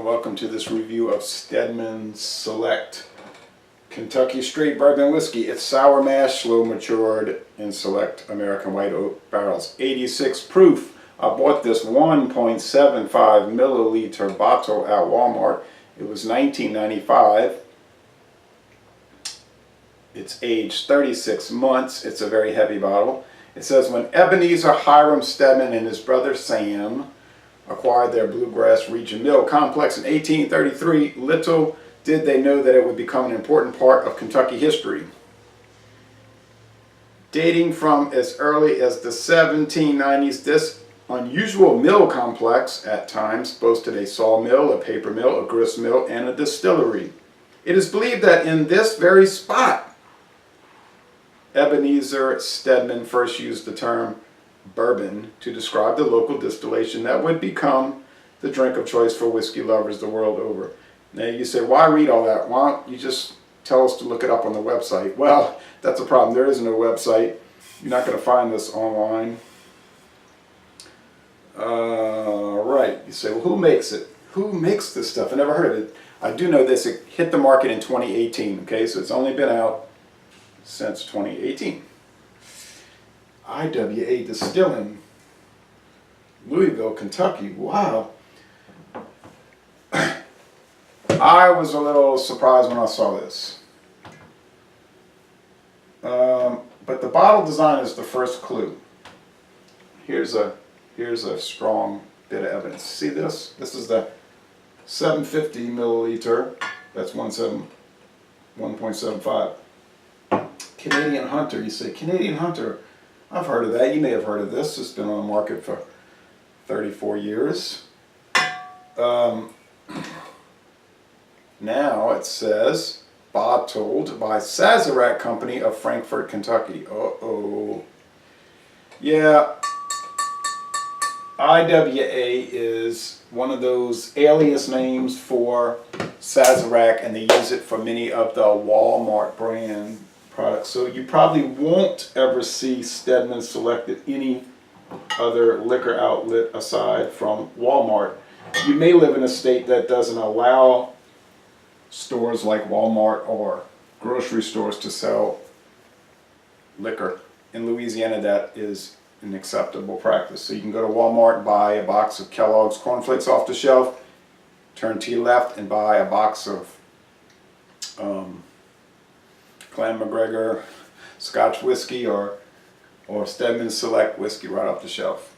and welcome to this review of Stedman Select Kentucky Straight Bourbon Whiskey. It's sour mash, slow matured in select American white oak barrels. 86 proof. I bought this 1.75 milliliter bottle at Walmart. It was $19.95. It's aged 36 months. It's a very heavy bottle. It says, when Ebenezer Hiram Stedman and his brother Sam acquired their Bluegrass Region Mill Complex in 1833, little did they know that it would become an important part of Kentucky history. Dating from as early as the 1790s, this unusual mill complex at times boasted a sawmill, a paper mill, a grist mill, and a distillery. It is believed that in this very spot, Ebenezer Stedman first used the term bourbon to describe the local distillation that would become the drink of choice for whiskey lovers the world over. Now you say, why read all that? Why don't you just tell us to look it up on the website? Well, that's a problem. There isn't a website. You're not going to find this online. Right. You say, well, who makes it? Who makes this stuff? I never heard of it. I do know this. It hit the market in 2018. Okay, so it's only been out since 2018. I.W.A. Distilling, Louisville, Kentucky. Wow. I was a little surprised when I saw this. But the bottle design is the first clue. Here's a strong bit of evidence. See this? This is the 750 milliliter. That's 1.75. Canadian Hunter. You say, Canadian Hunter. I've heard of that. You may have heard of this. It's been on the market for 34 years. Now it says, bottled by Sazerac Company of Frankfort, Kentucky. Uh-oh. Yeah. I.W.A. is one of those alias names for Sazerac, and they use it for many of the Walmart brand products. So you probably won't ever see Stedman Select at any other liquor outlet aside from Walmart. You may live in a state that doesn't allow stores like Walmart or grocery stores to sell liquor. In Louisiana, that is an acceptable practice. So you can go to Walmart and buy a box of Kellogg's cornflakes off the shelf, turn to your left and buy a box of Clan McGregor Scotch whiskey or Stedman Select whiskey right off the shelf.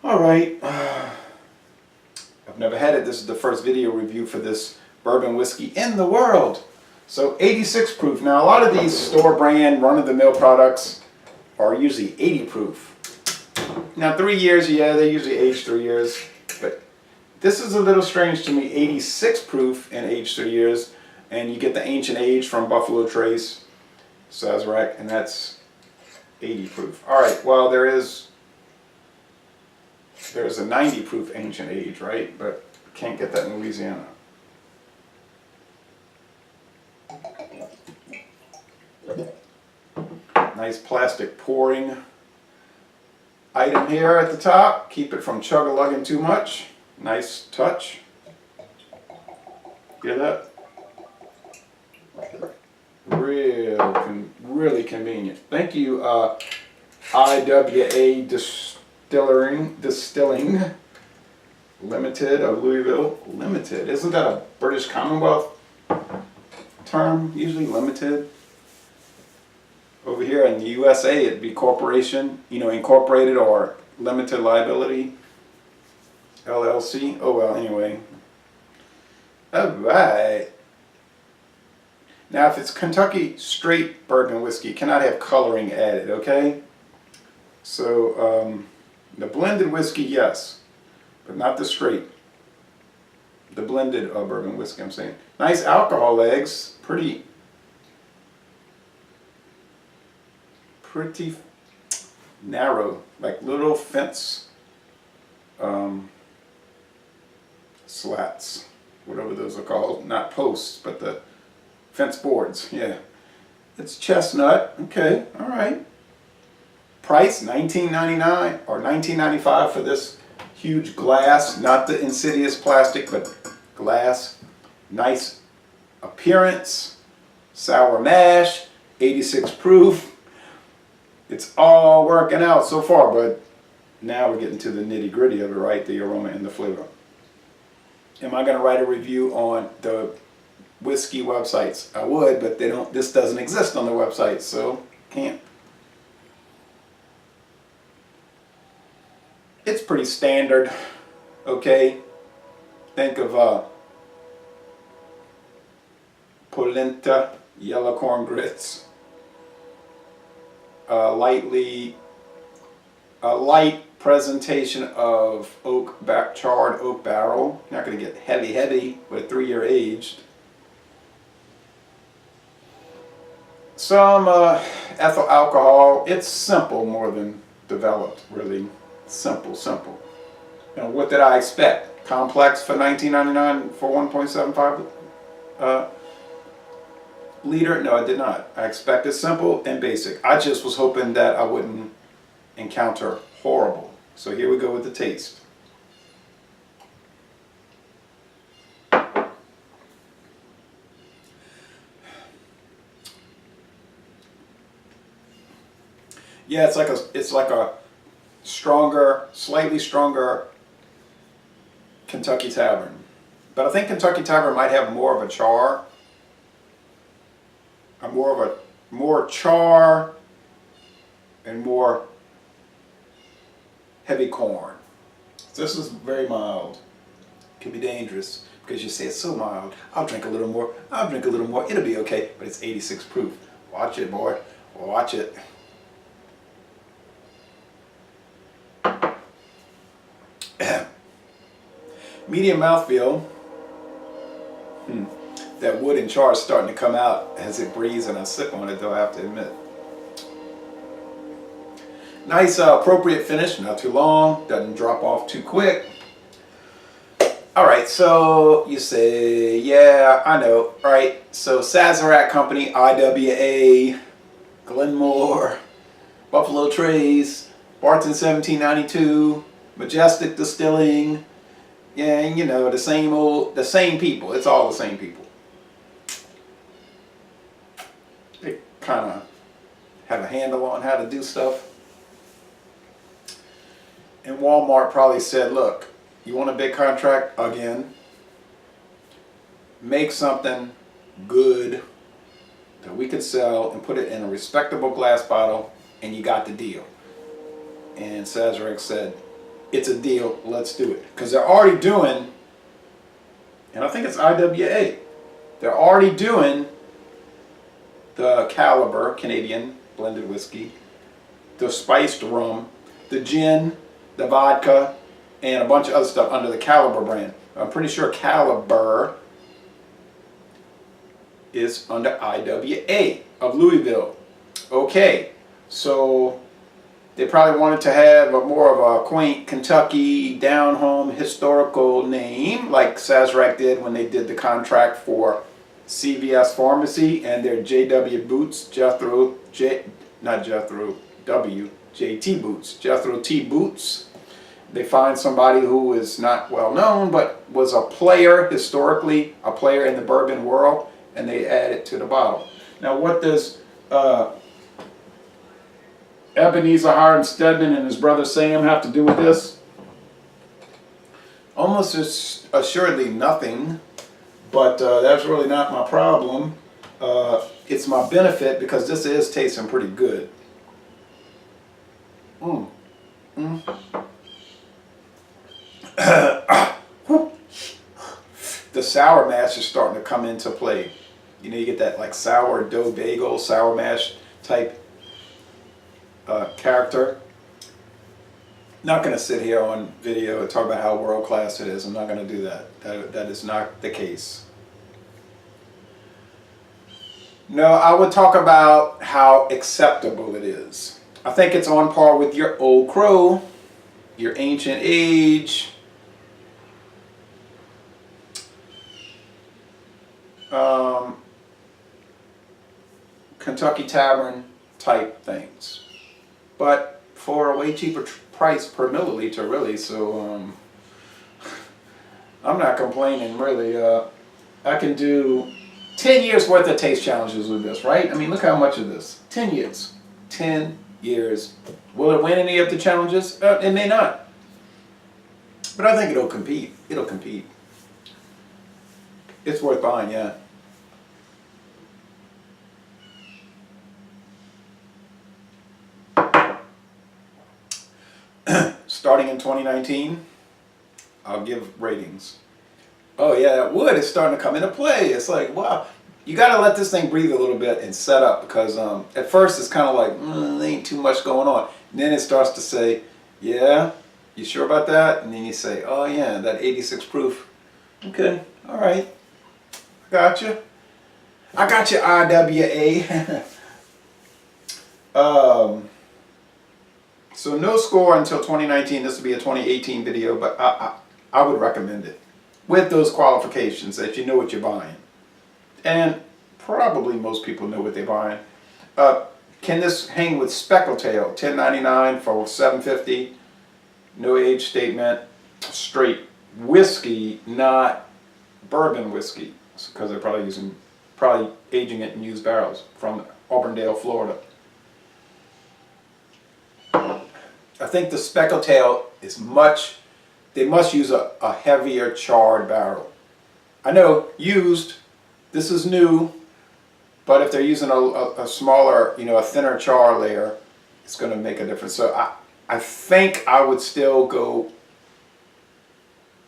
All right. I've never had it. This is the first video review for this bourbon whiskey in the world. So 86 proof. Now a lot of these store brand run-of-the-mill products are usually 80 proof. Now 3 years, yeah, they usually age 3 years. But this is a little strange to me. 86 proof and age 3 years. And you get the ancient age from Buffalo Trace, Sazerac, and that's 80 proof. All right, well, there's a 90 proof ancient age, right? But can't get that in Louisiana. Nice plastic pouring item here at the top. Keep it from chug-a-lugging too much. Nice touch. Hear that? Really convenient. Thank you, I.W.A. Distilling Limited of Louisville. Limited. Isn't that a British Commonwealth term? Usually limited. Over here in the USA, it'd be corporation, incorporated or limited liability. LLC. Oh, well, anyway. All right. Now, if it's Kentucky straight bourbon whiskey, it cannot have coloring added, okay? So, the blended whiskey, yes, but not the straight. The blended bourbon whiskey, I'm saying. Nice alcohol legs, pretty narrow, like little fence slats, whatever those are called. Not posts, but the fence boards, yeah. It's chestnut, okay, all right. Price $19.99 or $19.95 for this Huge glass, not the insidious plastic, but glass. Nice appearance. Sour mash, 86 proof. It's all working out so far, but now we're getting to the nitty gritty of it, right? The aroma and the flavor. Am I going to write a review on the whiskey websites? I would, but they don't. This doesn't exist on the website, so can't. It's pretty standard, okay? Think of polenta, yellow corn grits, a light presentation of charred oak barrel. Not going to get heavy, but 3-year aged. Some ethyl alcohol. It's simple more than developed, really. Simple. Now, what did I expect? Complex for $19.99 for 1.75 liter? No, I did not. I expected simple and basic. I just was hoping that I wouldn't encounter horrible. So here we go with the taste. Yeah, it's like a stronger, slightly stronger Kentucky Tavern. But I think Kentucky Tavern might have more of a char. More char and more heavy corn. This is very mild. Can be dangerous because you say it's so mild. I'll drink a little more. It'll be okay. But it's 86 proof. Watch it, boy. Watch it. Medium mouthfeel. That wood and char is starting to come out as it breathes and I sip on it, though, I have to admit. Nice appropriate finish, not too long, doesn't drop off too quick. Alright, so you say, yeah, I know, right? So Sazerac Company, I.W.A, Glenmore, Buffalo Trace, Barton 1792, Majestic Distilling. Yeah, you know, the same people. It's all the same people. They kind of have a handle on how to do stuff. And Walmart probably said, look, you want a big contract? Again, make something good that we could sell and put it in a respectable glass bottle, and you got the deal. And Sazerac said, it's a deal, let's do it. Because they're already doing, and I think it's I.W.A, they're already doing the Caliber Canadian blended whiskey, the spiced rum, the gin, the vodka, and a bunch of other stuff under the Caliber brand. I'm pretty sure Caliber is under I.W.A of Louisville. Okay, so they probably wanted to have more of a quaint Kentucky down-home historical name like Sazerac did when they did the contract for CVS Pharmacy and their JW Boots, JT Boots, Jethro T Boots. They find somebody who is not well known but was a player, historically a player in the bourbon world, and they add it to the bottle. Now what does Ebenezer Hiram Stedman and his brother Sam have to do with this? Almost assuredly nothing, but that's really not my problem. It's my benefit because this is tasting pretty good. The sour mash is starting to come into play. You know, you get that like sourdough bagel, sour mash type character. Not going to sit here on video and talk about how world class it is. I'm not going to do that. That is not the case. No, I would talk about how acceptable it is. I think it's on par with your Old Crow, your Ancient Age, Kentucky Tavern type things. But for a way cheaper price per milliliter, really. So I'm not complaining, really. I can do 10 years worth of taste challenges with this, right? I mean, look how much of this. 10 years. 10 years. Will it win any of the challenges? It may not. But I think it'll compete. It'll compete. It's worth buying, yeah. Starting in 2019, I'll give ratings. Oh yeah, that wood is starting to come into play. It's like, wow. You got to let this thing breathe a little bit and set up, because at first it's kind of like, there ain't too much going on. And then it starts to say, yeah, you sure about that? And then you say, oh yeah, that 86 proof. Okay, all right. I got you. I got you, I.W.A. So no score until 2019. This will be a 2018 video, but I would recommend it with those qualifications that you know what you're buying. And probably most people know what they're buying. Can this hang with Speckled Tail? $10.99 for $7.50. No age statement. Straight whiskey, not bourbon whiskey, because they're probably aging it in used barrels from Auburndale, Florida. I think the Speckled Tail is they must use a heavier charred barrel. I know used, this is new, but if they're using a smaller, a thinner char layer, it's going to make a difference. So I think I would still go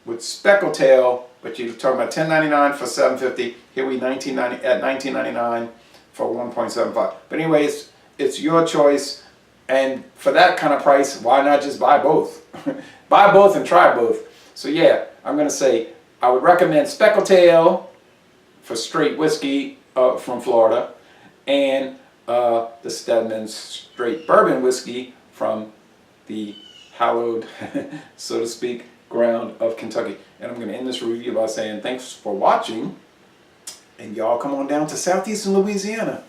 with Speckled Tail, but you're talking about $10.99 for $7.50. Here we at $19.99 for 1.75. But anyways, it's your choice. And for that kind of price, why not just buy both? Buy both and try both. So yeah, I'm going to say I would recommend Speckled Tail for straight whiskey from Florida, and the Stedman straight bourbon whiskey from the hallowed, so to speak, ground of Kentucky. And I'm going to end this review by saying thanks for watching, and y'all come on down to southeastern Louisiana.